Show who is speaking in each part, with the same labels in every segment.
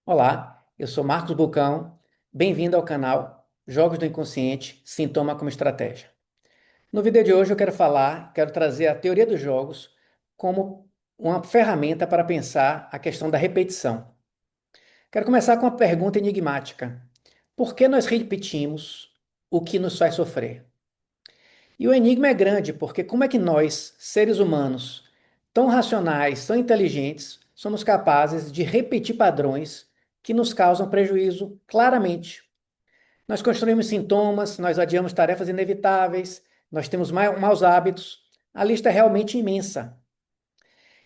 Speaker 1: Olá, eu sou Marcos Bucão. Bem-vindo ao canal Jogos do Inconsciente, Sintoma como Estratégia. No vídeo de hoje eu quero trazer a teoria dos jogos como uma ferramenta para pensar a questão da repetição. Quero começar com uma pergunta enigmática. Por que nós repetimos o que nos faz sofrer? E o enigma é grande, porque como é que nós, seres humanos, tão racionais, tão inteligentes, somos capazes de repetir padrões que nos causam prejuízo claramente? Nós construímos sintomas, nós adiamos tarefas inevitáveis, nós temos maus hábitos. A lista é realmente imensa.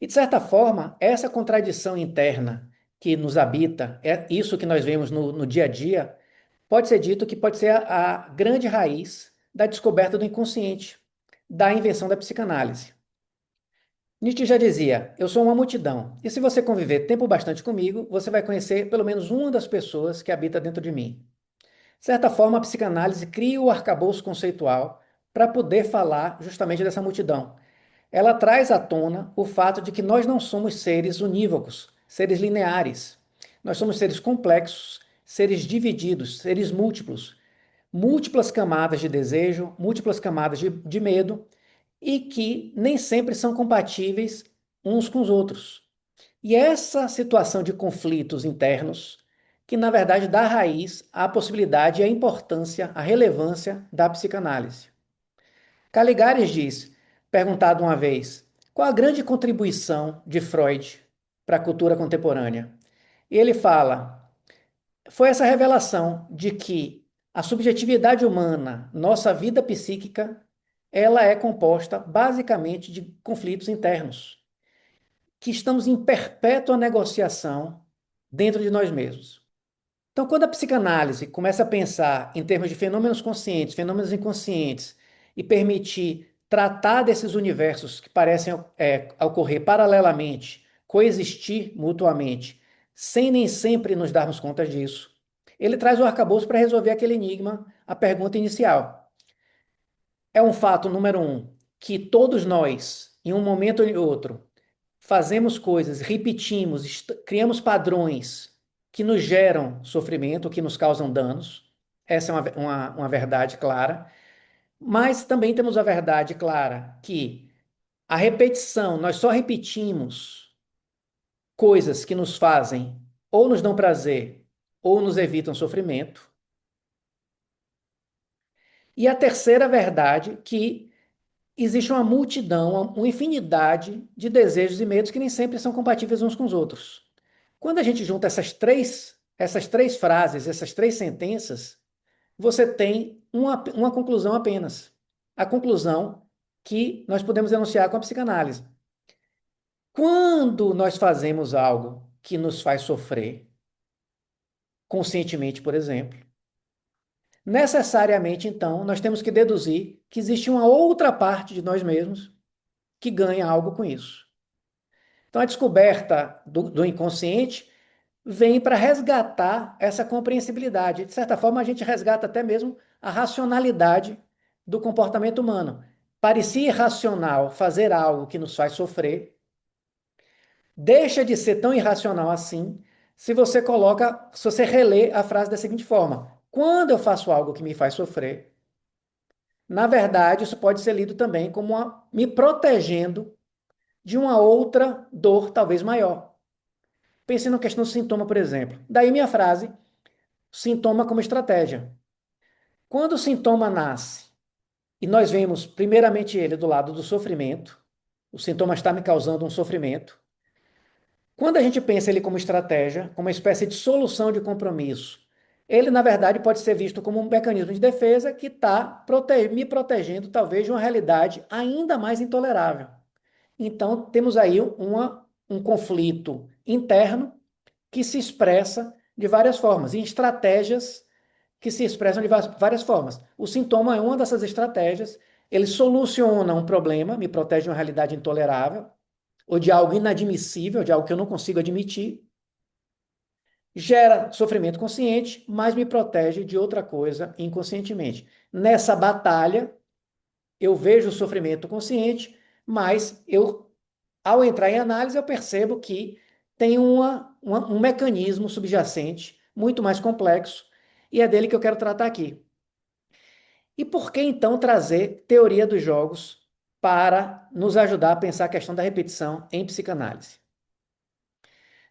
Speaker 1: E, de certa forma, essa contradição interna que nos habita, é isso que nós vemos no dia a dia, pode ser dito que pode ser a grande raiz da descoberta do inconsciente, da invenção da psicanálise. Nietzsche já dizia: eu sou uma multidão, e se você conviver tempo bastante comigo, você vai conhecer pelo menos uma das pessoas que habita dentro de mim. De certa forma, a psicanálise cria o arcabouço conceitual para poder falar justamente dessa multidão. Ela traz à tona o fato de que nós não somos seres unívocos, seres lineares. Nós somos seres complexos, seres divididos, seres múltiplos, múltiplas camadas de desejo, múltiplas camadas de medo e que nem sempre são compatíveis uns com os outros. E essa situação de conflitos internos, que na verdade dá raiz à possibilidade e à importância, à relevância da psicanálise. Caligares diz, perguntado uma vez, qual a grande contribuição de Freud para a cultura contemporânea? E ele fala, foi essa revelação de que a subjetividade humana, nossa vida psíquica, ela é composta basicamente de conflitos internos, que estamos em perpétua negociação dentro de nós mesmos. Então, quando a psicanálise começa a pensar em termos de fenômenos conscientes, fenômenos inconscientes, e permitir tratar desses universos que parecem ocorrer paralelamente, coexistir mutuamente, sem nem sempre nos darmos conta disso, ele traz o arcabouço para resolver aquele enigma, a pergunta inicial. É um fato, número um, que todos nós, em um momento ou em outro, fazemos coisas, repetimos, criamos padrões que nos geram sofrimento, que nos causam danos. Essa é uma verdade clara. Mas também temos a verdade clara que a repetição, nós só repetimos coisas que nos fazem ou nos dão prazer ou nos evitam sofrimento. E a terceira verdade, que existe uma multidão, uma infinidade de desejos e medos que nem sempre são compatíveis uns com os outros. Quando a gente junta essas três frases, essas três sentenças, você tem uma conclusão apenas. A conclusão que nós podemos enunciar com a psicanálise. Quando nós fazemos algo que nos faz sofrer, conscientemente, por exemplo, necessariamente, então, nós temos que deduzir que existe uma outra parte de nós mesmos que ganha algo com isso. Então, a descoberta do inconsciente vem para resgatar essa compreensibilidade. De certa forma, a gente resgata até mesmo a racionalidade do comportamento humano. Parecia irracional fazer algo que nos faz sofrer, deixa de ser tão irracional assim se você relê a frase da seguinte forma: quando eu faço algo que me faz sofrer, na verdade, isso pode ser lido também como me protegendo de uma outra dor, talvez maior. Pense na questão do sintoma, por exemplo. Daí minha frase, sintoma como estratégia. Quando o sintoma nasce e nós vemos primeiramente ele do lado do sofrimento, o sintoma está me causando um sofrimento. Quando a gente pensa ele como estratégia, como uma espécie de solução de compromisso, ele na verdade pode ser visto como um mecanismo de defesa que está me protegendo talvez de uma realidade ainda mais intolerável. Então temos aí um conflito interno que se expressa de várias formas, em estratégias que se expressam de várias formas. O sintoma é uma dessas estratégias, ele soluciona um problema, me protege de uma realidade intolerável, ou de algo inadmissível, de algo que eu não consigo admitir, gera sofrimento consciente, mas me protege de outra coisa inconscientemente. Nessa batalha, eu vejo o sofrimento consciente, mas ao entrar em análise, eu percebo que tem um mecanismo subjacente muito mais complexo, e é dele que eu quero tratar aqui. E por que então trazer teoria dos jogos para nos ajudar a pensar a questão da repetição em psicanálise?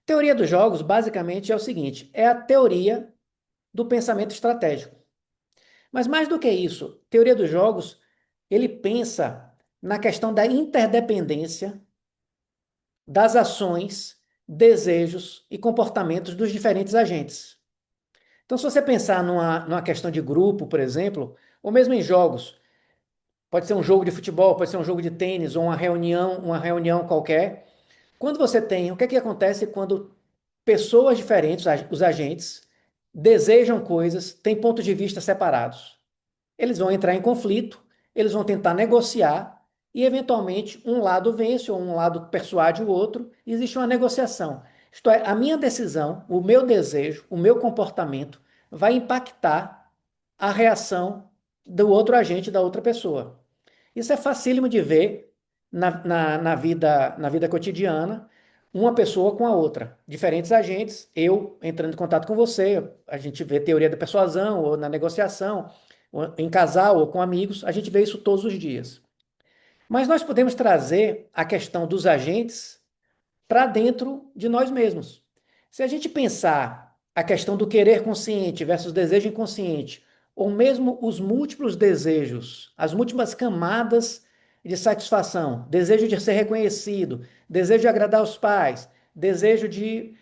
Speaker 1: Teoria dos jogos, basicamente, é o seguinte: é a teoria do pensamento estratégico. Mas mais do que isso, teoria dos jogos, ele pensa na questão da interdependência das ações, desejos e comportamentos dos diferentes agentes. Então, se você pensar numa questão de grupo, por exemplo, ou mesmo em jogos, pode ser um jogo de futebol, pode ser um jogo de tênis, ou uma reunião qualquer. Quando você tem, o que é que acontece quando pessoas diferentes, os agentes, desejam coisas, têm pontos de vista separados? Eles vão entrar em conflito, eles vão tentar negociar e, eventualmente, um lado vence ou um lado persuade o outro, e existe uma negociação. Isto é, a minha decisão, o meu desejo, o meu comportamento vai impactar a reação do outro agente, da outra pessoa. Isso é facílimo de ver na vida cotidiana, uma pessoa com a outra. Diferentes agentes, eu entrando em contato com você, a gente vê teoria da persuasão, ou na negociação, ou em casal, ou com amigos, a gente vê isso todos os dias. Mas nós podemos trazer a questão dos agentes para dentro de nós mesmos. Se a gente pensar a questão do querer consciente versus desejo inconsciente, ou mesmo os múltiplos desejos, as múltiplas camadas de satisfação, desejo de ser reconhecido, desejo de agradar os pais, desejo de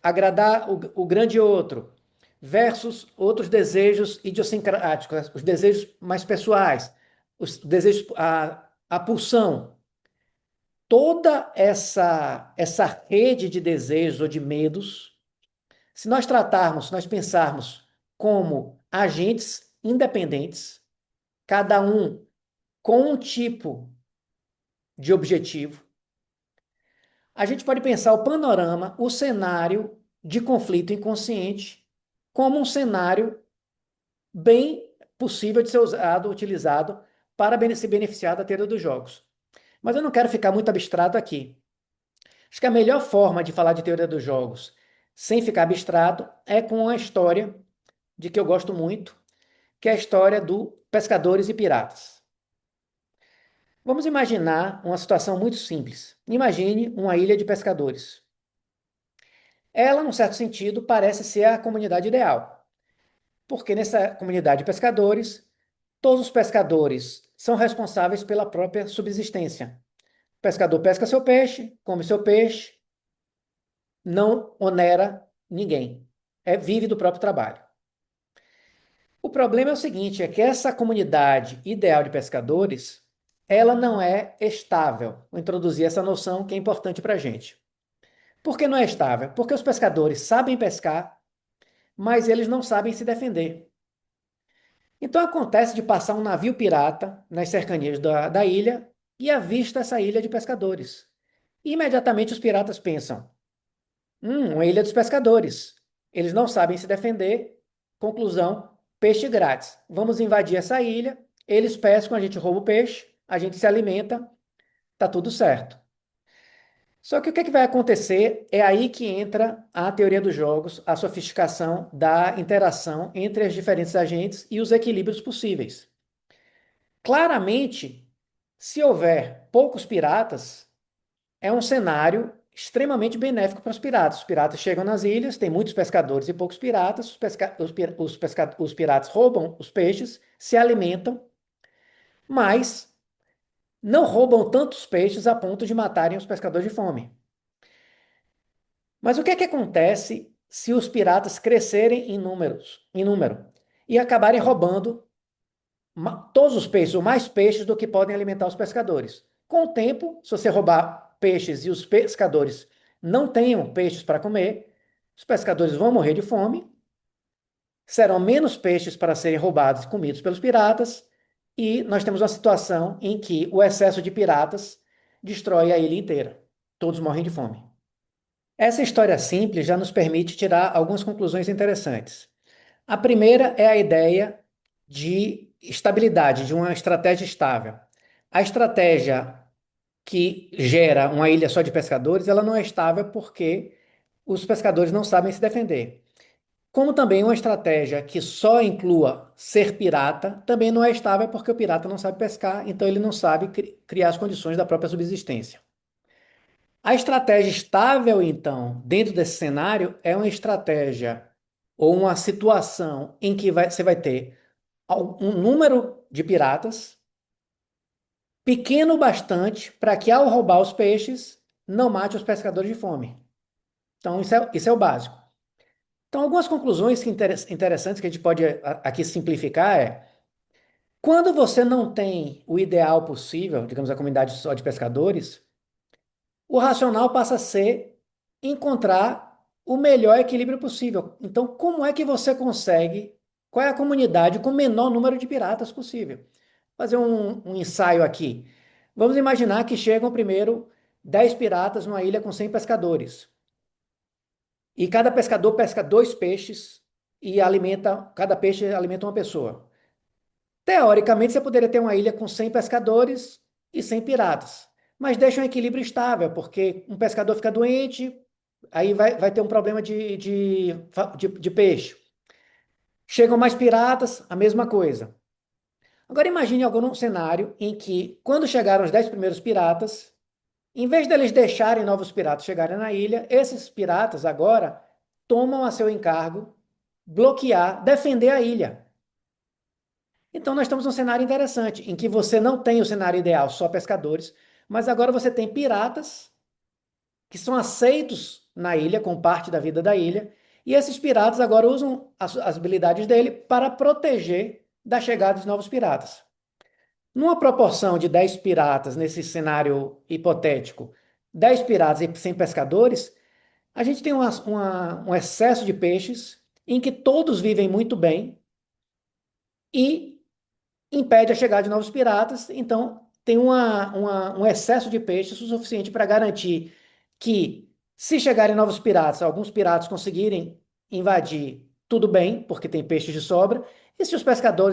Speaker 1: agradar o grande outro, versus outros desejos idiosincráticos, os desejos mais pessoais, os desejos, a pulsão, toda essa rede de desejos ou de medos, se nós tratarmos, se nós pensarmos como agentes independentes, cada um com um tipo de objetivo, a gente pode pensar o panorama, o cenário de conflito inconsciente como um cenário bem possível de ser usado, utilizado para se beneficiar da teoria dos jogos. Mas eu não quero ficar muito abstrato aqui. Acho que a melhor forma de falar de teoria dos jogos, sem ficar abstrato, é com uma história de que eu gosto muito, que é a história do Pescadores e Piratas. Vamos imaginar uma situação muito simples. Imagine uma ilha de pescadores. Ela, num certo sentido, parece ser a comunidade ideal, porque nessa comunidade de pescadores, todos os pescadores são responsáveis pela própria subsistência. O pescador pesca seu peixe, come seu peixe, não onera ninguém. Vive do próprio trabalho. O problema é o seguinte, é que essa comunidade ideal de pescadores, ela não é estável. Vou introduzir essa noção que é importante para a gente. Por que não é estável? Porque os pescadores sabem pescar, mas eles não sabem se defender. Então acontece de passar um navio pirata nas cercanias da ilha e avista essa ilha de pescadores. E imediatamente os piratas pensam: uma ilha dos pescadores. Eles não sabem se defender. Conclusão: peixe grátis. Vamos invadir essa ilha. Eles pescam, a gente rouba o peixe, a gente se alimenta, tá tudo certo. Só que o que é que vai acontecer? É aí que entra a teoria dos jogos, a sofisticação da interação entre os diferentes agentes e os equilíbrios possíveis. Claramente, se houver poucos piratas, é um cenário extremamente benéfico para os piratas. Os piratas chegam nas ilhas, tem muitos pescadores e poucos piratas. Os piratas roubam os peixes, se alimentam, mas não roubam tantos peixes a ponto de matarem os pescadores de fome. Mas o que é que acontece se os piratas crescerem em número e acabarem roubando todos os peixes, ou mais peixes do que podem alimentar os pescadores? Com o tempo, se você roubar peixes e os pescadores não tenham peixes para comer, os pescadores vão morrer de fome, serão menos peixes para serem roubados e comidos pelos piratas, e nós temos uma situação em que o excesso de piratas destrói a ilha inteira. Todos morrem de fome. Essa história simples já nos permite tirar algumas conclusões interessantes. A primeira é a ideia de estabilidade, de uma estratégia estável. A estratégia que gera uma ilha só de pescadores, ela não é estável porque os pescadores não sabem se defender. Como também uma estratégia que só inclua ser pirata também não é estável porque o pirata não sabe pescar, então ele não sabe criar as condições da própria subsistência. A estratégia estável, então, dentro desse cenário, é uma estratégia ou uma situação em que você vai ter um número de piratas pequeno bastante para que, ao roubar os peixes, não mate os pescadores de fome. Então, isso é o básico. Então, algumas conclusões interessantes que a gente pode aqui simplificar é: quando você não tem o ideal possível, digamos, a comunidade só de pescadores, o racional passa a ser encontrar o melhor equilíbrio possível. Então, como é que você consegue? Qual é a comunidade com o menor número de piratas possível? Vou fazer um ensaio aqui. Vamos imaginar que chegam primeiro 10 piratas numa ilha com 100 pescadores. E cada pescador pesca dois peixes e cada peixe alimenta uma pessoa. Teoricamente, você poderia ter uma ilha com 100 pescadores e 100 piratas, mas deixa um equilíbrio estável, porque um pescador fica doente, aí vai ter um problema de peixe. Chegam mais piratas, a mesma coisa. Agora imagine algum cenário em que, quando chegaram os 10 primeiros piratas, em vez deles deixarem novos piratas chegarem na ilha, esses piratas agora tomam a seu encargo bloquear, defender a ilha. Então, nós estamos num cenário interessante, em que você não tem o cenário ideal, só pescadores, mas agora você tem piratas que são aceitos na ilha, com parte da vida da ilha, e esses piratas agora usam as habilidades dele para proteger da chegada de novos piratas. Numa proporção de 10 piratas, nesse cenário hipotético, 10 piratas e 100 pescadores, a gente tem um excesso de peixes em que todos vivem muito bem e impede a chegada de novos piratas, então tem um excesso de peixes o suficiente para garantir que, se chegarem novos piratas, alguns piratas conseguirem invadir, tudo bem, porque tem peixes de sobra, e se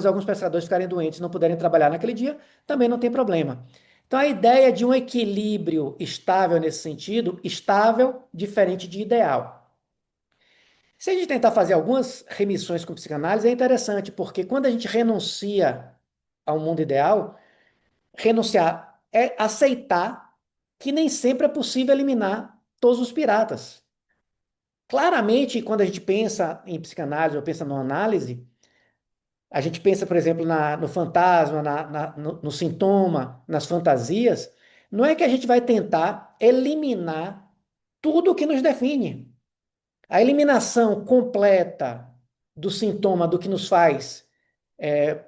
Speaker 1: alguns pescadores ficarem doentes e não puderem trabalhar naquele dia, também não tem problema. Então a ideia de um equilíbrio estável nesse sentido, estável, diferente de ideal. Se a gente tentar fazer algumas remissões com psicanálise, é interessante, porque quando a gente renuncia ao mundo ideal, renunciar é aceitar que nem sempre é possível eliminar todos os piratas. Claramente, quando a gente pensa em psicanálise ou pensa numa análise, a gente pensa, por exemplo, no fantasma, no sintoma, nas fantasias, não é que a gente vai tentar eliminar tudo o que nos define. A eliminação completa do sintoma, do que nos faz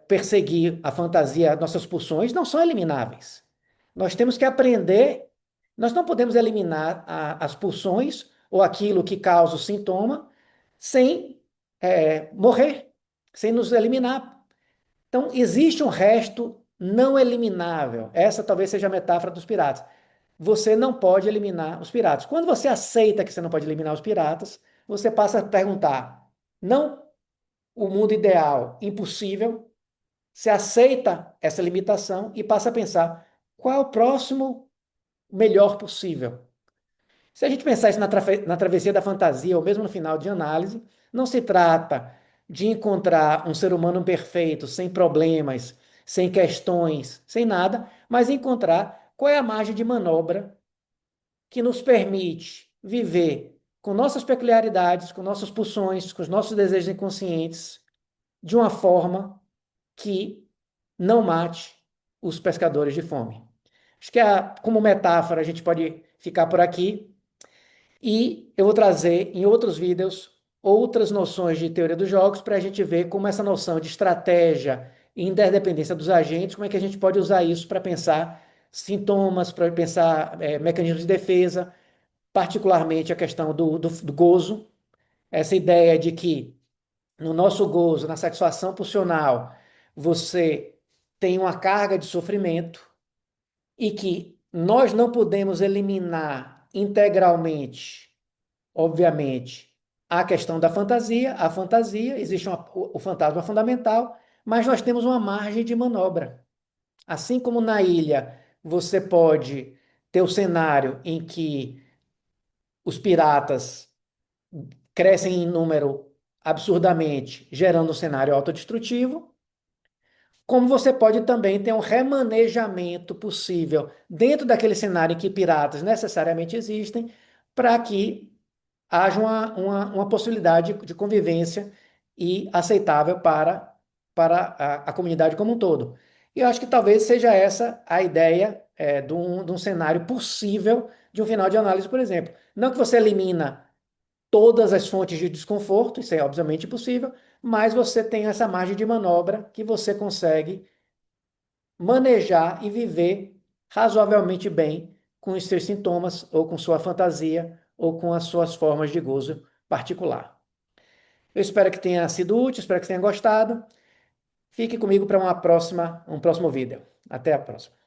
Speaker 1: perseguir a fantasia, nossas pulsões, não são elimináveis. Nós temos que aprender, nós não podemos eliminar as pulsões ou aquilo que causa o sintoma sem morrer, sem nos eliminar. Então, existe um resto não eliminável. Essa talvez seja a metáfora dos piratas. Você não pode eliminar os piratas. Quando você aceita que você não pode eliminar os piratas, você passa a perguntar, não o mundo ideal, impossível, você aceita essa limitação e passa a pensar qual é o próximo melhor possível. Se a gente pensar isso na travessia da fantasia, ou mesmo no final de análise, não se trata de encontrar um ser humano perfeito, sem problemas, sem questões, sem nada, mas encontrar qual é a margem de manobra que nos permite viver com nossas peculiaridades, com nossas pulsões, com os nossos desejos inconscientes, de uma forma que não mate os pescadores de fome. Acho que como metáfora a gente pode ficar por aqui e eu vou trazer em outros vídeos outras noções de teoria dos jogos para a gente ver como essa noção de estratégia e interdependência dos agentes, como é que a gente pode usar isso para pensar sintomas, para pensar mecanismos de defesa, particularmente a questão do gozo, essa ideia de que no nosso gozo, na satisfação pulsional, você tem uma carga de sofrimento e que nós não podemos eliminar integralmente, obviamente, a questão da fantasia. A fantasia, existe o fantasma fundamental, mas nós temos uma margem de manobra. Assim como na ilha você pode ter o cenário em que os piratas crescem em número absurdamente, gerando um cenário autodestrutivo, como você pode também ter um remanejamento possível dentro daquele cenário em que piratas necessariamente existem, para que haja uma possibilidade de convivência e aceitável para a comunidade como um todo. E eu acho que talvez seja essa a ideia de um cenário possível de um final de análise, por exemplo. Não que você elimina todas as fontes de desconforto, isso é obviamente possível, mas você tem essa margem de manobra que você consegue manejar e viver razoavelmente bem com os seus sintomas, ou com sua fantasia, ou com as suas formas de gozo particular. Eu espero que tenha sido útil, espero que tenha gostado. Fique comigo para um próximo vídeo. Até a próxima.